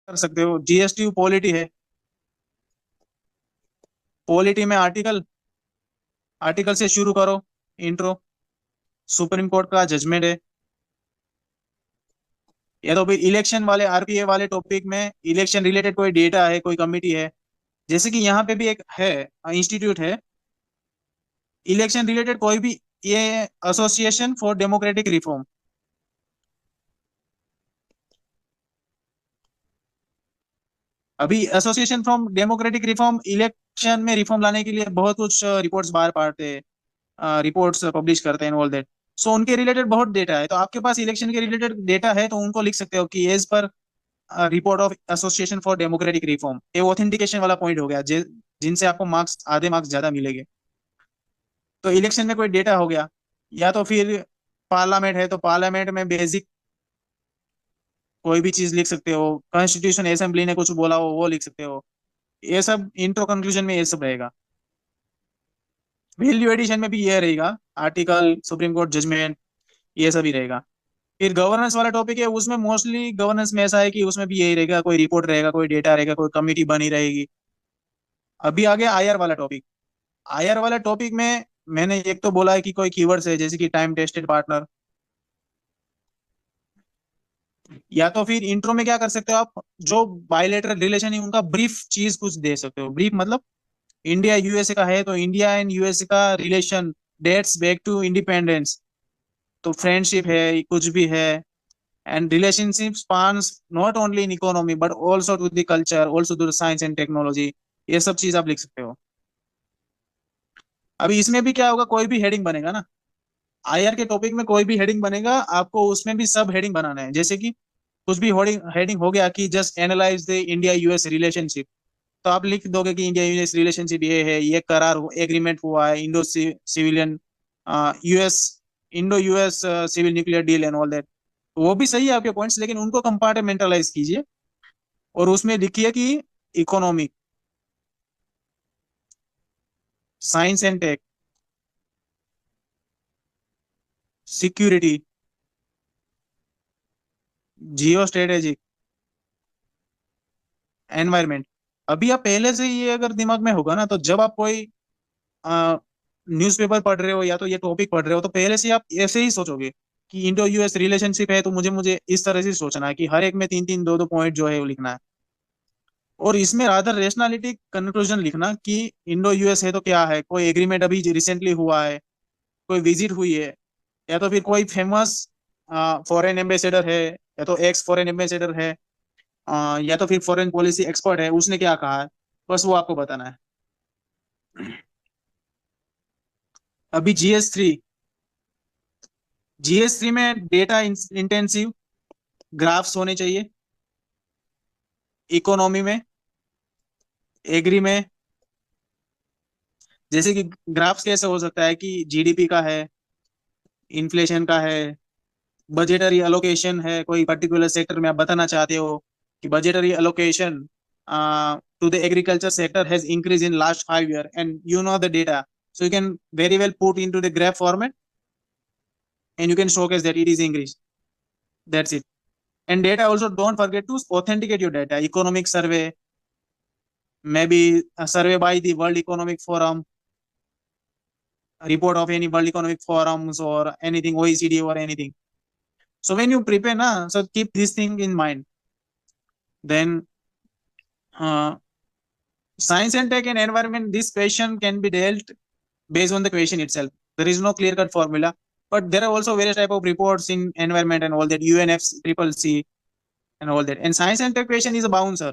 कर सकते हो, जीएसटी पॉलिटी है। पॉलिटी में आर्टिकल, आर्टिकल से शुरू करो, इंट्रो। सुप्रीम कोर्ट का जजमेंट है। या तो फिर इलेक्शन वाले, आरपीए वाले टॉपिक में इलेक्शन रिलेटेड कोई डेटा है, कोई कमिटी है। जैसे कि यहाँ पे भी एक है, इंस्टीट्यूट है, इलेक्शन रिलेटेड कोई भी, ये एसोसिएशन फॉर डेमोक्रेटिक रिफॉर्म। अभी association from democratic reform election में रिफॉर्म लाने के लिए बहुत कुछ रिपोर्ट्स बाहर पाते हैं, रिपोर्ट्स पब्लिश करते हैं, ऑल दैट। सो उनके रिलेटेड बहुत डेटा है, तो आपके पास इलेक्शन के रिलेटेड डेटा है तो उनको लिख सकते हो कि as per report of association for democratic reform. ये ऑथेंटिकेशन वाला पॉइंट हो गया, जिनसे आपको मार्क्स, आधे मार्क्स ज्यादा मिलेंगे। तो इलेक्शन में कोई डेटा हो गया। या तो फिर पार्लियामेंट है तो पार्लियामेंट में बेसिक कोई भी चीज लिख सकते हो, कॉन्स्टिट्यूशन असेंबली ने कुछ बोला हो वो लिख सकते हो। ये सब इंट्रो कंक्लूजन में ये सब रहेगा। वैल्यू एडिशन में भी ये रहेगा, आर्टिकल, सुप्रीम कोर्ट जजमेंट, ये सब ही रहेगा। फिर गवर्नेंस वाला टॉपिक है, उसमें मोस्टली गवर्नेंस में ऐसा है कि उसमें भी यही रहेगा, कोई रिपोर्ट रहेगा, कोई डेटा रहेगा, कोई कमिटी बनी रहेगी। अभी आ गया आईआर वाला टॉपिक। आईआर वाला टॉपिक में मैंने एक तो बोला है कि कोई कीवर्ड्स है, जैसे कि टाइम टेस्टेड पार्टनर। या तो फिर इंट्रो में क्या कर सकते हो आप, जो बायलेटरल रिलेशन है उनका ब्रीफ चीज कुछ दे सकते हो। ब्रीफ मतलब इंडिया यूएसए का है तो इंडिया एंड यूएसए का relation dates back to independence. तो फ्रेंडशिप है, कुछ भी है। And relationship spans not only in economy but also to the culture, also to the science and technology. ये सब चीज आप लिख सकते हो। अभी इसमें भी क्या होगा, कोई भी हेडिंग बनेगा ना, आईआर के टॉपिक में कोई भी हेडिंग बनेगा, आपको उसमें भी सब हेडिंग बनाना है। जैसे कि कुछ भी हेडिंग हेडिंग हो गया कि just analyse the India US relationship, तो आप लिख दोगे कि इंडिया यूएस रिलेशनशिप ये है, ये करार एग्रीमेंट हुआ है, Indo civilian US, Indo US civil nuclear deal and all that. वो भी सही है आपके पॉइंट्स, लेकिन उनको कंपार्टमेंटलाइज कीजिए और उसमें लिखिए कि economic, science and tech, security, geo strategic, environment. अभी आप पहले से ये अगर दिमाग में होगा ना, तो जब आप कोई न्यूज़पेपर पढ़ रहे हो या तो ये टॉपिक पढ़ रहे हो, तो पहले से आप ऐसे ही सोचोगे कि इंडो यूएस रिलेशनशिप है, तो मुझे मुझे इस तरह से सोचना है कि हर एक में तीन तीन दो दो पॉइंट जो है वो लिखना है। और इसमें रादर रेशनैलिटी कंक्लूजन लिखना कि इंडो यूएस है तो क्या है, कोई एग्रीमेंट अभी रिसेंटली हुआ है, कोई विजिट हुई है, या तो फिर कोई फेमस फॉरेन एम्बेसडर है, या तो एक्स फॉरेन एम्बेसडर है, या तो फिर फॉरेन पॉलिसी एक्सपर्ट है, उसने क्या कहा है, बस वो आपको बताना है। अभी जीएस 3, जीएस 3 में डेटा इंटेंसिव ग्राफ्स होने चाहिए। इकोनॉमी में, एग्री में, जैसे कि ग्राफ्स कैसे हो सकता है कि जीडीपी का है, इन्फ्लेशन का है, बजटरी अलोकेशन है, कोई पर्टिकुलर सेक्टर में आप बताना चाहते हो कि budgetary allocation to the agriculture sector has increase in last 5 year and you know the data, so you can very well put into the graph format and you can showcase that it is increased. That's it. And data also, don't forget to authenticate your data. Economic survey, maybe a survey by the World Economic Forum, a report of any World Economic Forums or anything, OECD or anything. So when you prepare, na, so keep this thing in mind. Then uh, science and tech and environment, this question can be dealt based on the question itself. There is no clear cut formula, but there are also various type of reports in environment and all that, UNFCCC and all that. And science and tech question is a bouncer.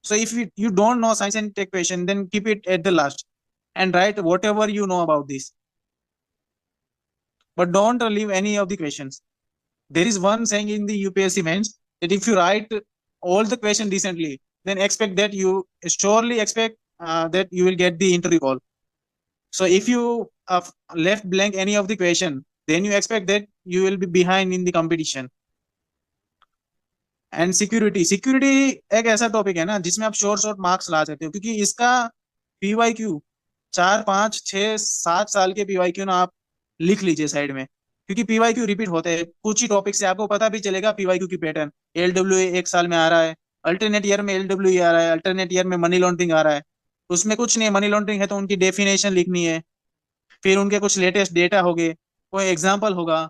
So if you don't know science and tech question, then keep it at the last and write whatever you know about this. But don't leave any of the questions. There is one saying in the UPSC mains that if you write all the question decently, then expect that you surely expect that you will get the interview call. So if you left blank any of the question, then you expect that you will be behind in the competition. And security, security एक ऐसा topic है ना जिसमें आप short short marks ला सकते हो, क्योंकि इसका पीवाईक्यू 4 5 6 7 साल के पीवाईक्यू ना आप लिख लीजिए साइड में, क्योंकि पीवाईक्यू रिपीट होते हैं कुछ ही टॉपिक से, आपको पता भी चलेगा पीवाईक्यू की पैटर्न। एलडब्ल्यू 1 साल में आ रहा है, अल्टरनेट ईयर में LWE आ रहा है, अल्टरनेट ईयर में मनी लॉन्ड्रिंग आ रहा है, उसमें कुछ नहीं, मनी लॉन्ड्रिंग है तो उनकी डेफिनेशन लिखनी है, फिर उनके कुछ लेटेस्ट डेटा होंगे, कोई एग्जाम्पल होगा।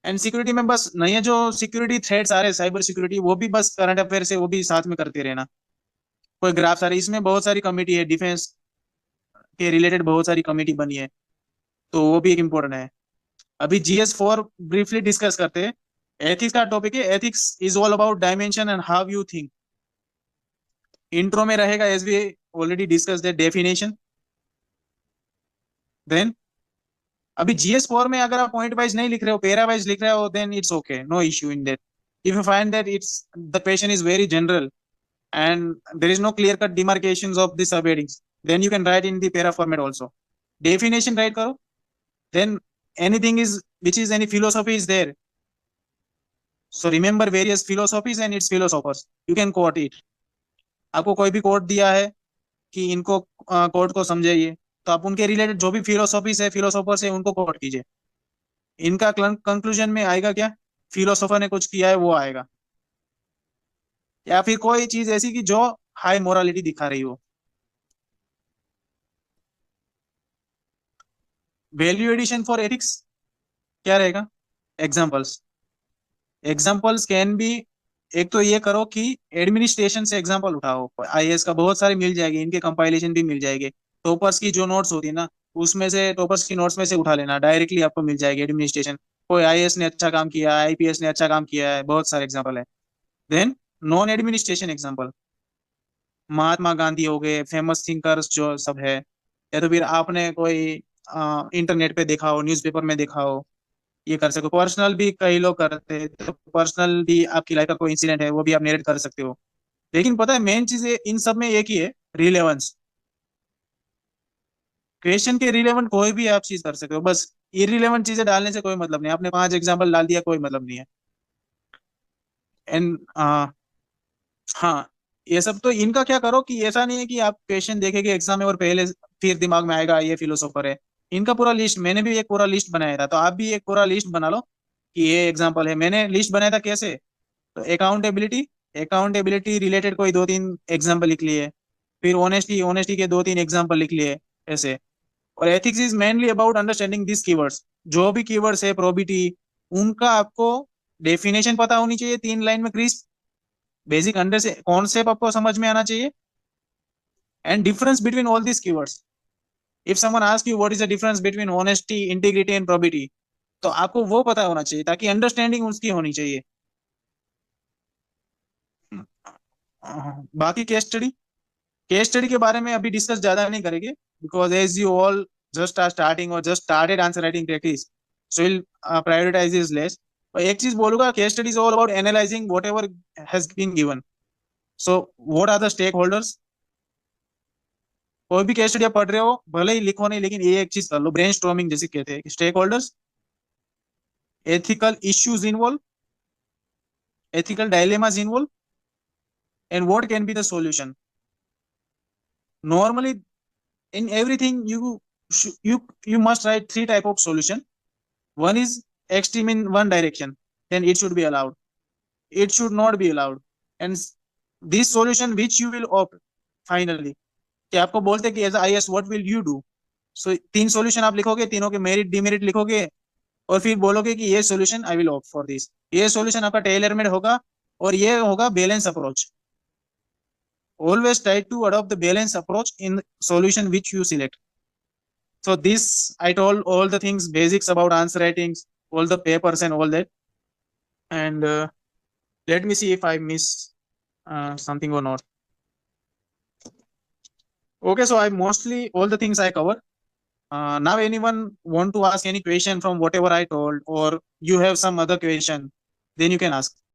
एंड सिक्योरिटी में बस नए जो सिक्योरिटी थ्रेट्स आ रहे हैं, साइबर सिक्योरिटी, वो भी बस करंट अफेयर से वो भी साथ में करते रहना। कोई ग्राफ्स आ रही, इसमें बहुत सारी कमिटी है, डिफेंस के रिलेटेड बहुत सारी कमिटी बनी है, तो वो भी एक इम्पोर्टेंट है। अभी GS4 ब्रीफली डिस्कस करते हैं। एथिक्स का टॉपिक है, ethics is all about dimension and how you think. Intro में रहेगा as we already discuss the definition. Then अभी GS4 में अगर आप पॉइंट वाइज नहीं लिख रहे हो, पेरा वाइज लिख रहे हो, then it's okay, no issue in that. If you find that it's the question is very general and there is no clear cut demarcations of the subheadings, then you can write in the para format also. Definition write karo, then anything is which is any philosophy is there, so remember various philosophies and its philosophers, you can quote it। आपको कोई भी coat दिया है कि इनको coat को समझिए, तो आप उनके रिलेटेड जो भी फिलोसॉफीज है, फिलोसोफर्स है, उनको कोट कीजिए। इनका कंक्लूजन में आएगा क्या, फिलोसोफर ने कुछ किया है वो आएगा, या फिर कोई चीज ऐसी कि जो हाई मोरालिटी दिखा रही हो। वैल्यू एडिशन फॉर एथिक्स क्या रहेगा, एग्जाम्पल्स। एग्जाम्पल्स कैन बी, एक तो ये करो कि एडमिनिस्ट्रेशन से एग्जाम्पल उठाओ, IAS का बहुत सारे मिल जाएंगे, इनके कंपाइलेशन भी मिल जाएंगे। टॉपर्स की जो नोट्स होती है ना, उसमें से टॉपर्स की नोट्स में से उठा लेना, डायरेक्टली आपको मिल जाएगी एडमिनिस्ट्रेशन। कोई IAS ने अच्छा काम किया है, IPS ने अच्छा काम किया है, बहुत सारे एग्जाम्पल है। Then non administration example, Mahatma Gandhi हो गए, फेमस थिंकर्स जो सब है, या तो फिर आपने कोई इंटरनेट पे देखा हो, न्यूज़पेपर में देखा हो, ये कर सकते हो। पर्सनल भी कई लोग करते हैं, तो पर्सनल भी आपकी लाइफ का कोई इंसिडेंट है वो भी आप नेरेट कर सकते हो। लेकिन पता है मेन चीज इन सब में एक ही है, रिलेवेंस। क्वेश्चन के रिलेवेंट कोई भी आप चीज कर सकते हो, बस इरिलेवेंट चीजें डालने से कोई मतलब नहीं। आपने 5 एग्जाम्पल डाल दिया, कोई मतलब नहीं है। एंड हाँ, ये सब तो इनका क्या करो कि ऐसा नहीं है कि आप क्वेश्चन देखेंगे एग्जाम में और पहले फिर दिमाग में आएगा ये फिलोसोफर है। इनका पूरा लिस्ट, मैंने भी एक पूरा लिस्ट बनाया था, तो आप भी एक पूरा लिस्ट बना लो कि ये एग्जाम्पल है। मैंने लिस्ट बनाया था कैसे, तो अकाउंटेबिलिटी, अकाउंटेबिलिटी रिलेटेड कोई 2-3 एग्जाम्पल लिख लिए, फिर ऑनेस्टी, ऑनेस्टी के 2-3 एग्जाम्पल लिख लिए ऐसे। और ethics is mainly about understanding this keywords, जो भी कीवर्ड्स है, प्रोबिटी, उनका आपको डेफिनेशन पता होनी चाहिए 3 लाइन में क्रिस्प, बेसिक अंडर से कॉन्सेप्ट आपको समझ में आना चाहिए, and difference between all this keywords. If someone ask you what is the difference between honesty, integrity and probity, तो आपको वो पता होना चाहिए, ताकि अंडरस्टैंडिंग उसकी होनी चाहिए। बाकी केस स्टडी, केस स्टडी के बारे में अभी डिस्कस ज्यादा नहीं करेंगे, because as you all just are starting और just started answer writing practice, so will prioritise is less. और एक चीज बोलूंगा, case study is all about analysing whatever has been given. So what are the stakeholders, कोई भी case study आप पढ़ रहे हो, भले ही लिखो नहीं, लेकिन ये एक चीज कर लो, ब्रेन स्टॉर्मिंग जैसे कहते हैं, stakeholders, ethical issues involve, ethical dilemmas involve, and what can be the solution. Normally in everything you must write 3 type of solution. One is extreme in one direction, then it should be allowed, it should not be allowed, and this solution which you will opt finally, कि आपको बोलते कि as IAS what will you do, so 3 solution आप लिखोगे, तीनों के merit demerit लिखोगे, और फिर बोलोगे कि ये solution I will opt for this, ये सॉल्यूशन आपका टेलर मेड होगा, और ये होगा balance approach. Always try to adopt the balance approach in solution which you select. So this I told all the things, basics about answer writings, all the papers and all that. And let me see if I miss something or not. Okay, so I mostly all the things I cover. Now anyone want to ask any question from whatever I told, or you have some other question, then you can ask.